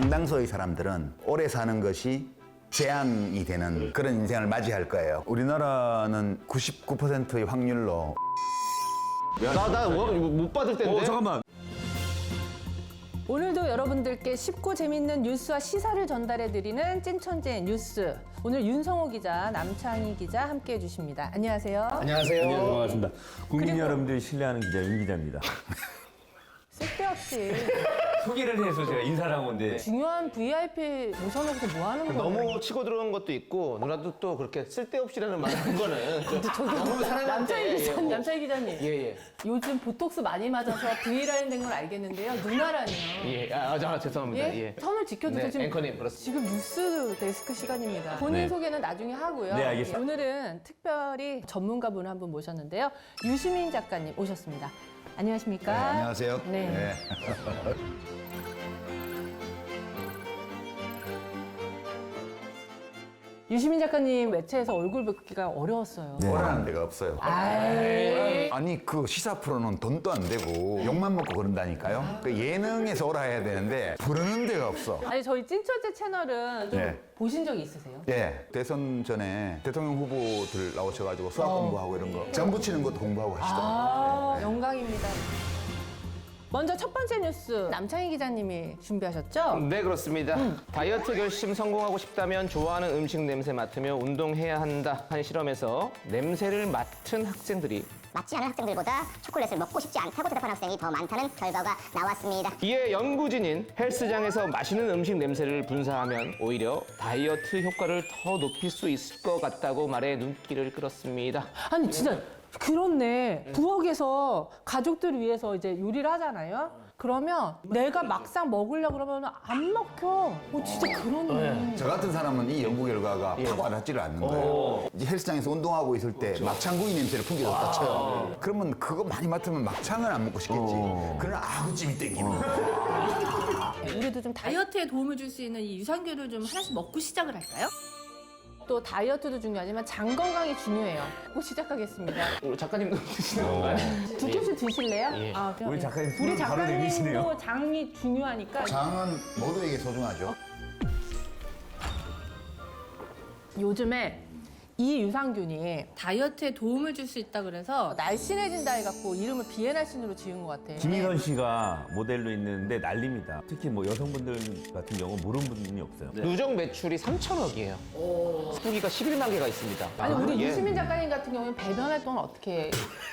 상당수의 사람들은 오래 사는 것이 재앙이 되는 그런 인생을 맞이할 거예요. 우리나라는 99%의 확률로 나 못 받을 텐데. 잠깐만. 오늘도 여러분들께 쉽고 재밌는 뉴스와 시사를 전달해드리는 찐천재 뉴스. 오늘 윤성호 기자, 남창희 기자 함께해 주십니다. 안녕하세요. 안녕하세요. 안녕하세요. 반갑습니다. 국민 그리고- 여러분들이 신뢰하는 기자 윤 기자입니다. 쓸데없이 소개를 해서 제가 인사를 한 건데. 중요한 VIP 모셔놓고서 뭐 하는 거예요? 너무 치고 들어온 것도 있고 누나도 또 그렇게 쓸데없이라는 말을 한 거는 너무 사랑한데. 남창희 기자님. 예예. 요즘 보톡스 많이 맞아서 V라인 된 걸 알겠는데요. 누나라니요. 예. 죄송합니다. 예? 예. 선을 지켜주세요. 네, 지금, 앵커님, 그렇습니다. 지금 뉴스 데스크 시간입니다. 본인 네. 소개는 나중에 하고요. 네, 알겠습니다. 오늘은 특별히 전문가분을 한 분 모셨는데요. 유시민 작가님 오셨습니다. 안녕하십니까? 네, 안녕하세요. 네. 유시민 작가님 매체에서 얼굴 뵙기가 어려웠어요. 오라는 데가 없어요. 아이. 아니 그 시사 프로는 돈도 안 되고 욕만 먹고 그런다니까요. 그 예능에서 오라 해야 되는데 부르는 데가 없어. 아니 저희 찐천재 채널은 좀 네. 보신 적이 있으세요? 예, 대선 전에 대통령 후보들 나오셔가지고 수학 공부하고 이런 거 점 붙이는 것도 공부하고 하시더라고요. 영광입니다. 먼저 첫 번째 뉴스 남창희 기자님이 준비하셨죠? 네, 그렇습니다. 다이어트 결심 성공하고 싶다면 좋아하는 음식 냄새 맡으며 운동해야 한다 한 실험에서 냄새를 맡은 학생들이 맞지 않은 학생들보다 초콜릿을 먹고 싶지 않다고 대답한 학생이 더 많다는 결과가 나왔습니다. 이에 연구진인 헬스장에서 맛있는 음식 냄새를 분사하면 오히려 다이어트 효과를 더 높일 수 있을 것 같다고 말해 눈길을 끌었습니다. 아니 진짜 그렇네. 부엌에서 가족들을 위해서 이제 요리를 하잖아요. 그러면 내가 막상 먹으려고 그러면 안 먹혀. 진짜 그렇네. 저 같은 사람은 이 연구 결과가 팍 와닿지를 않는 거예요. 이제 헬스장에서 운동하고 있을 때 막창구이 냄새를 풍겨 줬다 쳐요. 그러면 그거 많이 맡으면 막창은 안 먹고 싶겠지. 그러나 아구찜이 땡기는 거야. 우리도 좀 다이어트에 도움을 줄 수 있는 이 유산균을 좀 하나씩 먹고 시작을 할까요? 또 다이어트도 중요하지만 장 건강이 중요해요. 꼭 시작하겠습니다. 우리 작가님도 드시는 건가요? 두 캡슐 드실래요? 예. 그럼 우리 예. 작가님 우리 손을 바로 내미시네요. 작가님도 장이 중요하니까 장은 모두에게 소중하죠. 요즘에 이 유산균이 다이어트에 도움을 줄 수 있다 그래서 날씬해진다 해갖고 이름을 비엔날씬으로 지은 것 같아요. 김희선 씨가 모델로 있는데 난립니다. 특히 뭐 여성분들 같은 경우는 모르는 분이 없어요. 누적 매출이 3천억이에요. 후기가 11만 개가 있습니다. 아니 우리 예. 유시민 작가님 같은 경우는 배변 활동을 어떻게 해요?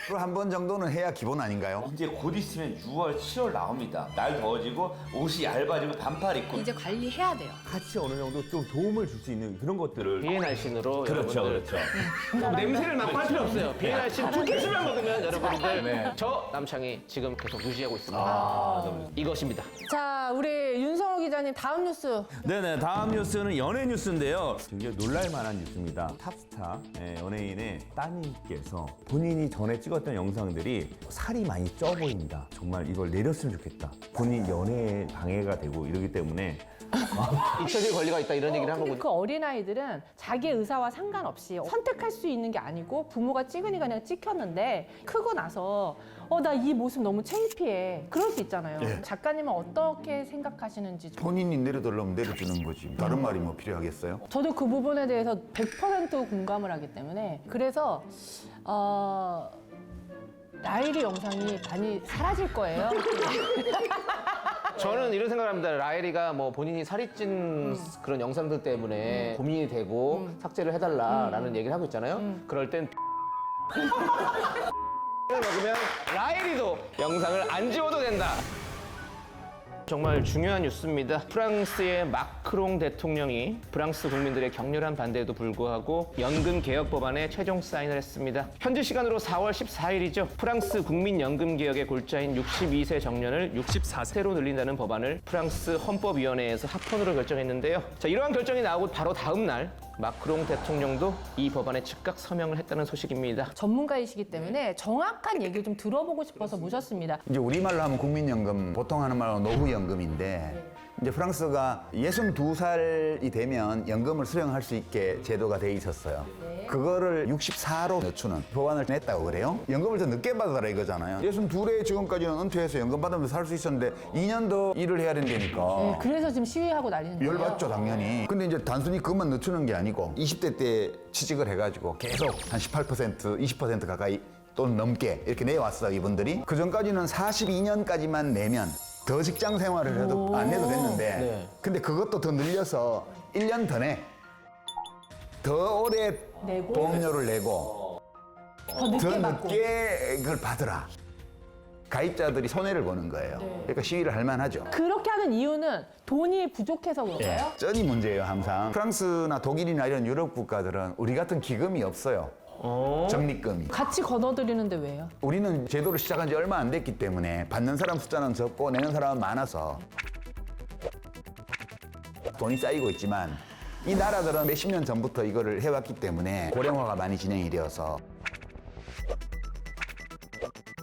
하루 한 번 정도는 해야 기본 아닌가요? 이제 곧 있으면 6월, 7월 나옵니다. 날 더워지고 옷이 얇아지고 반팔 입고 이제 관리해야 돼요. 같이 어느 정도 좀 도움을 줄 수 있는 그런 것들을 비엔날씬으로 그렇죠, 여러분들 그렇죠. 냄새를 맡고 할 필요 없어요. 비엔날씬 두 캡슐만 먹으면 여러분들 네. 저 남창이 지금 계속 유지하고 있습니다. 이것입니다. 자 우리 윤성호 기자님 다음 뉴스. 네네, 다음 뉴스는 연예 뉴스인데요. 굉장히 놀랄만한 뉴스입니다. 탑스타 연예인의 따님께서 본인이 전에 찍었던 영상들이 살이 많이 쪄 보인다. 정말 이걸 내렸으면 좋겠다. 본인 연애에 방해가 되고 이러기 때문에 잊혀질 권리가 있다 이런 얘기를 한 거거든요. 그 어린아이들은 자기 의사와 상관없이 선택할 수 있는 게 아니고 부모가 찍으니까 그냥 찍혔는데 크고 나서 나 이 모습 너무 창피해. 그럴 수 있잖아요. 예. 작가님은 어떻게 생각하시는지. 본인이 내려달라면 내려주는 거지. 다른 말이 뭐 필요하겠어요? 저도 그 부분에 대해서 100% 공감을 하기 때문에 그래서 라일이 영상이 많이 사라질 거예요. 저는 이런 생각을 합니다. 라엘이가 뭐 본인이 살이 찐 그런 영상들 때문에 고민이 되고 삭제를 해달라라는 얘기를 하고 있잖아요. 그럴 땐 먹으면 라엘이도 영상을 안 지워도 된다. 정말 중요한 뉴스입니다. 프랑스의 마크롱 대통령이 프랑스 국민들의 격렬한 반대에도 불구하고 연금 개혁 법안에 최종 사인을 했습니다. 현지 시간으로 4월 14일이죠. 프랑스 국민연금 개혁의 골자인 62세 정년을 64세로 늘린다는 법안을 프랑스 헌법위원회에서 합헌으로 결정했는데요. 자, 이러한 결정이 나오고 바로 다음 날 마크롱 대통령도 이 법안에 즉각 서명을 했다는 소식입니다. 전문가이시기 때문에 정확한 얘기를 좀 들어보고 싶어서 모셨습니다. 이제 우리말로 하면 국민연금, 보통 하는 말로 노후연금인데 이제 프랑스가 62살이 되면 연금을 수령할 수 있게 제도가 돼 있었어요. 그거를 64로 늦추는 법안을 냈다고 그래요. 연금을 더 늦게 받아라 이거잖아요. 62에 지금까지는 은퇴해서 연금 받으면서 살 수 있었는데 2년 더 일을 해야 된다니까. 네, 그래서 지금 시위하고 난리는 거예요. 열받죠, 당연히. 근데 이제 단순히 그것만 늦추는 게 아니고 20대 때 취직을 해가지고 계속 한 18%, 20% 가까이 또는 넘게 이렇게 내왔어, 이분들이. 그 전까지는 42년까지만 내면 더 직장 생활을 해도 안 해도 됐는데 근데 그것도 더 늘려서 1년 더 내. 더 오래 내고? 보험료를 내고 더 늦게 더 받고. 늦게 그걸 받으라. 가입자들이 손해를 보는 거예요. 그러니까 시위를 할 만하죠. 그렇게 하는 이유는 돈이 부족해서 그런가요? 쩐이 문제예요, 항상. 프랑스나 독일이나 이런 유럽 국가들은 우리 같은 기금이 없어요. 적립금이. 같이 걷어들이는데 왜요? 우리는 제도를 시작한 지 얼마 안 됐기 때문에 받는 사람 숫자는 적고 내는 사람은 많아서 돈이 쌓이고 있지만 이 나라들은 몇십 년 전부터 이거를 해왔기 때문에 고령화가 많이 진행이 되어서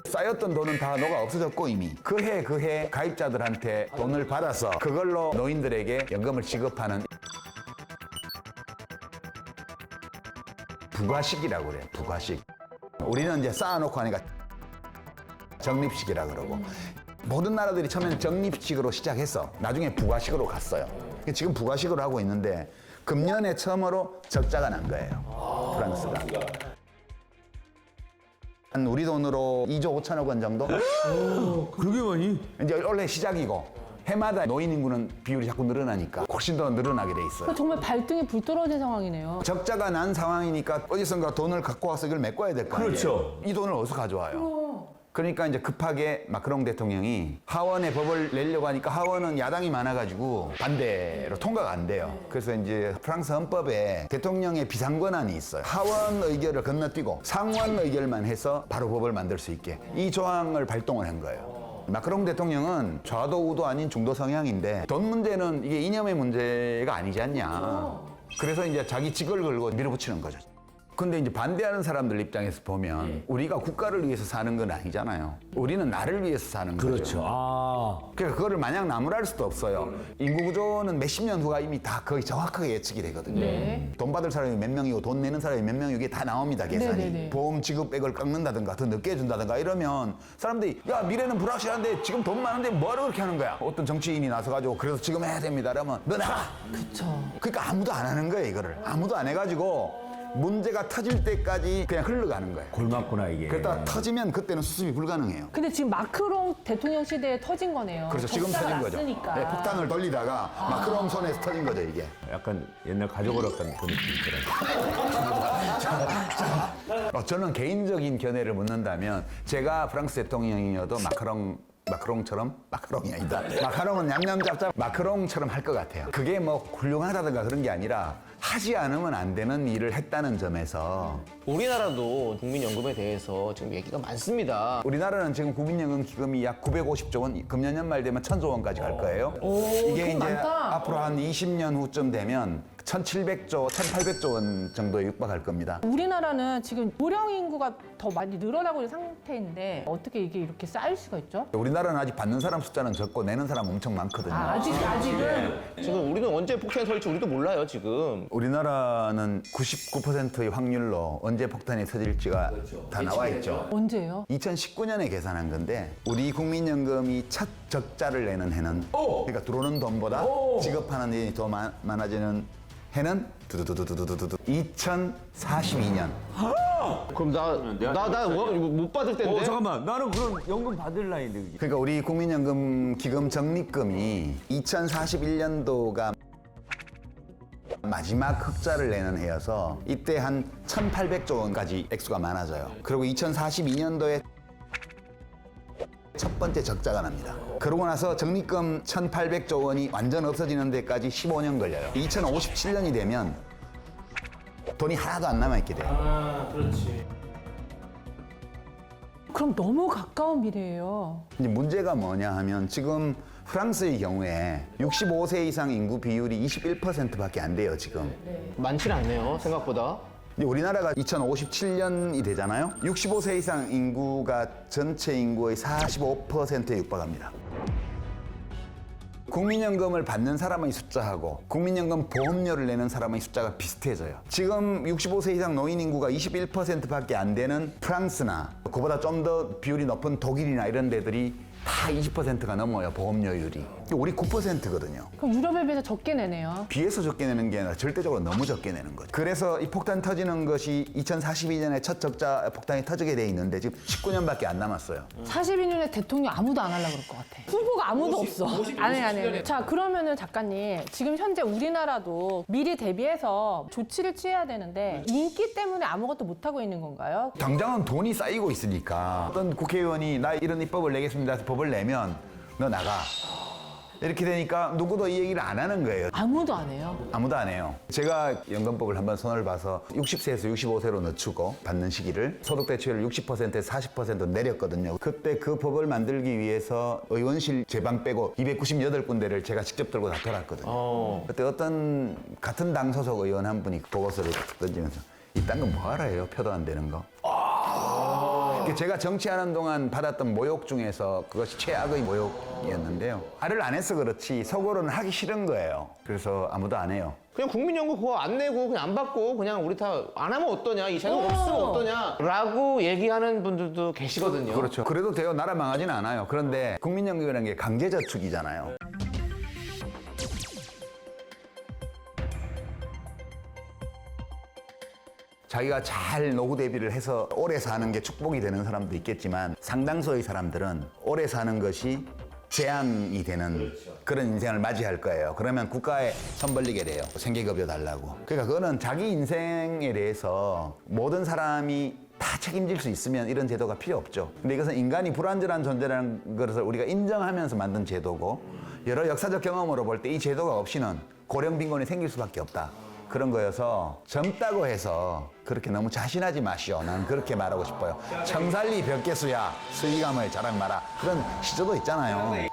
쌓였던 돈은 다 녹아 없어졌고 이미 그 해 가입자들한테 돈을 받아서 그걸로 노인들에게 연금을 지급하는 부가식이라고 그래요. 부가식. 우리는 이제 쌓아놓고 하니까 적립식이라 그러고 모든 나라들이 처음에는 적립식으로 시작했어. 나중에 부가식으로 갔어요. 지금 부가식으로 하고 있는데 금년에 처음으로 적자가 난 거예요. 프랑스가. 한 우리 돈으로 2조 5천억 원 정도? 그렇게 많이? 이제 원래 시작이고 해마다 노인 인구는 비율이 자꾸 늘어나니까 훨씬 더 늘어나게 돼 있어요. 정말 발등에 불 떨어진 상황이네요. 적자가 난 상황이니까 어디선가 돈을 갖고 와서 이걸 메꿔야 될 거 아니에요. 그렇죠. 이 돈을 어디서 가져와요? 그러니까 이제 급하게 마크롱 대통령이 하원에 법을 내려고 하니까 하원은 야당이 많아가지고 반대로 통과가 안 돼요. 그래서 이제 프랑스 헌법에 대통령의 비상권한이 있어요. 하원 의결을 건너뛰고 상원 의결만 해서 바로 법을 만들 수 있게 이 조항을 발동을 한 거예요. 마크롱 대통령은 좌도 우도 아닌 중도 성향인데 돈 문제는 이게 이념의 문제가 아니지 않냐. 그래서 이제 자기 직을 걸고 밀어붙이는 거죠. 근데 이제 반대하는 사람들 입장에서 보면 우리가 국가를 위해서 사는 건 아니잖아요. 우리는 나를 위해서 사는 거죠. 그렇죠. 아. 그러니까 그거를 마냥 나무랄 수도 없어요. 인구 구조는 몇십 년 후가 이미 다 거의 정확하게 예측이 되거든요. 돈 받을 사람이 몇 명이고 돈 내는 사람이 몇 명이고 이게 다 나옵니다, 계산이. 네네네. 보험 지급액을 깎는다든가 더 늦게 해준다든가 이러면 사람들이 야 미래는 불확실한데 지금 돈 많은데 뭐하러 그렇게 하는 거야. 어떤 정치인이 나서가지고 그래서 지금 해야 됩니다. 그러면 너 나가. 그쵸. 그러니까 아무도 안 하는 거예요, 이거를. 아무도 안 해가지고 문제가 터질 때까지 그냥 흘러가는 거예요. 골맞구나 이게. 그러다 터지면 그때는 수습이 불가능해요. 근데 지금 마크롱 대통령 시대에 터진 거네요. 그래서 지금 터진 거죠. 났으니까. 네, 폭탄을 돌리다가 마크롱 손에서 터진 거죠, 이게. 약간 옛날 가족을 얻던 그 느낌이 있더라고요. 저는 개인적인 견해를 묻는다면 제가 프랑스 대통령이어도 마크롱처럼 마크롱이 아니다. 마카롱은 냠냠짭짭 마크롱처럼 할 것 같아요. 그게 뭐 훌륭하다든가 그런 게 아니라 하지 않으면 안 되는 일을 했다는 점에서 우리나라도 국민연금에 대해서 지금 얘기가 많습니다. 우리나라는 지금 국민연금 기금이 약 950조 원, 금년 연말 되면 1000조 원까지 갈 거예요. 이게 돈 이제 많다. 앞으로 한 20년 후쯤 되면 1700조, 1800조 원 정도에 육박할 겁니다. 우리나라는 지금 고령 인구가 더 많이 늘어나고 있는 상태인데 어떻게 이게 이렇게 쌓일 수가 있죠? 우리나라는 아직 받는 사람 숫자는 적고 내는 사람 엄청 많거든요. 아직은 지금 우리는 언제 폭탄이 터질지 우리도 몰라요, 지금. 우리나라는 99%의 확률로 언제 폭탄이 터질지가 다 나와 있죠. 언제예요? 2019년에 계산한 건데 우리 국민연금이 첫 적자를 내는 해는 그러니까 들어오는 돈보다 지급하는 돈이 더 많아지는 해는 두두두두두두두 2042년. 그럼 나 못 받을 텐데. 잠깐만. 나는 그런 연금 받을 나이인데. 그러니까 우리 국민연금 기금 적립금이 2041년도가 마지막 흑자를 내는 해여서 이때 한 1,800조 원까지 액수가 많아져요. 그리고 2042년도에 첫 번째 적자가 납니다. 그러고 나서 적립금 1,800조 원이 완전 없어지는 데까지 15년 걸려요. 2057년이 되면 돈이 하나도 안 남아있게 돼요. 아, 그렇지. 그럼 너무 가까운 미래예요. 이제 문제가 뭐냐 하면 지금 프랑스의 경우에 65세 이상 인구 비율이 21%밖에 안 돼요, 지금. 많지는 않네요, 생각보다. 근데 우리나라가 2057년이 되잖아요. 65세 이상 인구가 전체 인구의 45%에 육박합니다. 국민연금을 받는 사람의 숫자하고 국민연금 보험료를 내는 사람의 숫자가 비슷해져요. 지금 65세 이상 노인 인구가 21%밖에 안 되는 프랑스나 그보다 좀 더 비율이 높은 독일이나 이런 데들이 다 20%가 넘어요, 보험료율이. 우리 9%거든요. 그럼 유럽에 비해서 적게 내네요. 비해서 적게 내는 게 아니라 절대적으로 너무 적게 내는 거죠. 그래서 이 폭탄 터지는 것이 2042년에 첫 적자 폭탄이 터지게 돼 있는데 지금 19년밖에 안 남았어요. 42년에 대통령 아무도 안 하려고 그럴 것 같아. 후보가 아무도 없어. 안 해. 자, 그러면은 작가님, 지금 현재 우리나라도 미리 대비해서 조치를 취해야 되는데 인기 때문에 아무것도 못하고 있는 건가요? 당장은 돈이 쌓이고 있으니까 어떤 국회의원이 나 이런 입법을 내겠습니다 해서 법을 내면 너 나가. 이렇게 되니까 누구도 이 얘기를 안 하는 거예요. 아무도 안 해요. 아무도 안 해요. 제가 연금법을 한번 손을 봐서 60세에서 65세로 늦추고 받는 시기를 소득 대체율을 60%에서 40% 내렸거든요. 그때 그 법을 만들기 위해서 의원실 제 방 빼고 298군데를 제가 직접 들고 다 돌았거든요. 그때 어떤 같은 당 소속 의원 한 분이 보고서를 던지면서 이딴 건 뭐하러 해요? 표도 안 되는 거. 제가 정치하는 동안 받았던 모욕 중에서 그것이 최악의 모욕이었는데요. 말을 안 해서 그렇지 속으로는 하기 싫은 거예요. 그래서 아무도 안 해요. 그냥 국민연금 그거 안 내고 그냥 안 받고 그냥 우리 다 안 하면 어떠냐, 이 제도 없으면 어떠냐 라고 얘기하는 분들도 계시거든요. 그렇죠. 그래도 돼요. 나라 망하지는 않아요. 그런데 국민연금이라는 게 강제저축이잖아요. 자기가 잘 노후 대비를 해서 오래 사는 게 축복이 되는 사람도 있겠지만 상당수의 사람들은 오래 사는 것이 재앙이 되는 그런 인생을 맞이할 거예요. 그러면 국가에 손 벌리게 돼요. 생계급여 달라고. 그러니까 그거는 자기 인생에 대해서 모든 사람이 다 책임질 수 있으면 이런 제도가 필요 없죠. 근데 이것은 인간이 불완전한 존재라는 것을 우리가 인정하면서 만든 제도고 여러 역사적 경험으로 볼 때 이 제도가 없이는 고령 빈곤이 생길 수밖에 없다. 그런 거여서 젊다고 해서 그렇게 너무 자신하지 마시오. 나는 그렇게 말하고 싶어요. 청살리 벽개수야 수위감을 자랑 마라. 그런 시조도 있잖아요.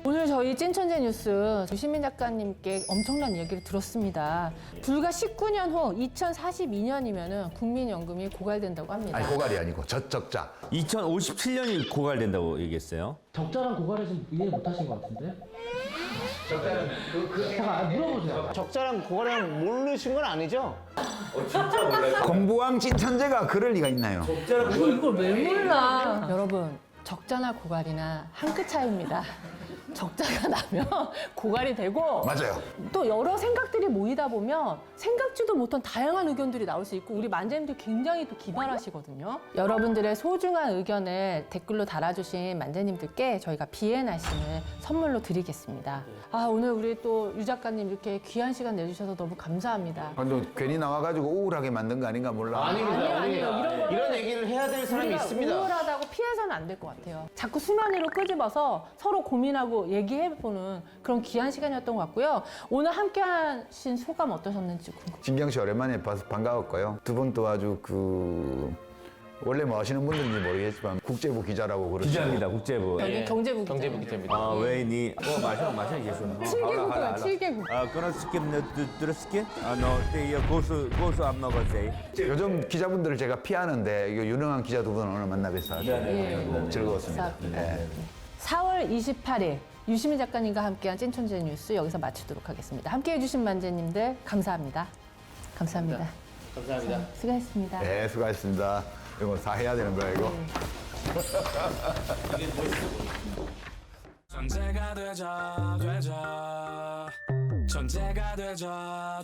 오늘 저희 찐천재 뉴스 유시민 작가님께 엄청난 얘기를 들었습니다. 불과 19년 후 2042년이면 국민연금이 고갈된다고 합니다. 아니 고갈이 아니고 적자. 2057년이 고갈된다고 얘기했어요. 적절한 고갈을 좀 이해 못 하신 것 같은데? 잠깐 물어보세요. 적자랑 그거랑 모르신 건 아니죠? 공부왕 찐천재가 그럴 리가 있나요? 아니 이걸 왜 몰라? 여러분 적자나 고갈이나 한 끗 차이입니다. 적자가 나면 고갈이 되고 맞아요. 또 여러 생각들이 모이다 보면 생각지도 못한 다양한 의견들이 나올 수 있고 우리 만재님도 굉장히 또 기발하시거든요. 여러분들의 소중한 의견을 댓글로 달아주신 만재님들께 저희가 비엔아심을 선물로 드리겠습니다. 아 오늘 우리 또 유 작가님 이렇게 귀한 시간 내주셔서 너무 감사합니다. 근데 괜히 나와가지고 우울하게 만든 거 아닌가 몰라. 아닙니다. 아니에요. 이런 얘기를 해야 될 사람이 우리가 있습니다. 우울하다고 피해서는 안 될 것 같아요. 자꾸 수면 위로 끄집어서 서로 고민하고 얘기해보는 그런 귀한 시간이었던 것 같고요. 오늘 함께 하신 소감 어떠셨는지 궁금해요. 진경 씨 오랜만에 봐서 반가웠고요. 두 분 또 아주 원래 뭐 하시는 분들인지 모르겠지만 국제부 기자라고 그러죠. 기자입니다, 국제부. 여기 경제부 기자. 경제부 기자입니다. 아, 왜 니? 마셔, 계속. 7개국이야, 7개국. 끊었을게, 들었을게? 고수 안 먹었지. 요즘 기자분들을 제가 피하는데 이거 유능한 기자 두 분을 오늘 만나 뵈서 아주 즐거웠습니다. 네. 4월 28일 유시민 작가님과 함께한 찐천재 뉴스 여기서 마치도록 하겠습니다. 함께해 주신 만재님들 감사합니다. 감사합니다. 감사합니다. 수고하셨습니다. 네, 수고하셨습니다. 이거 다 해야 되는 거야, 이거? 천재가 되자 천재가 되자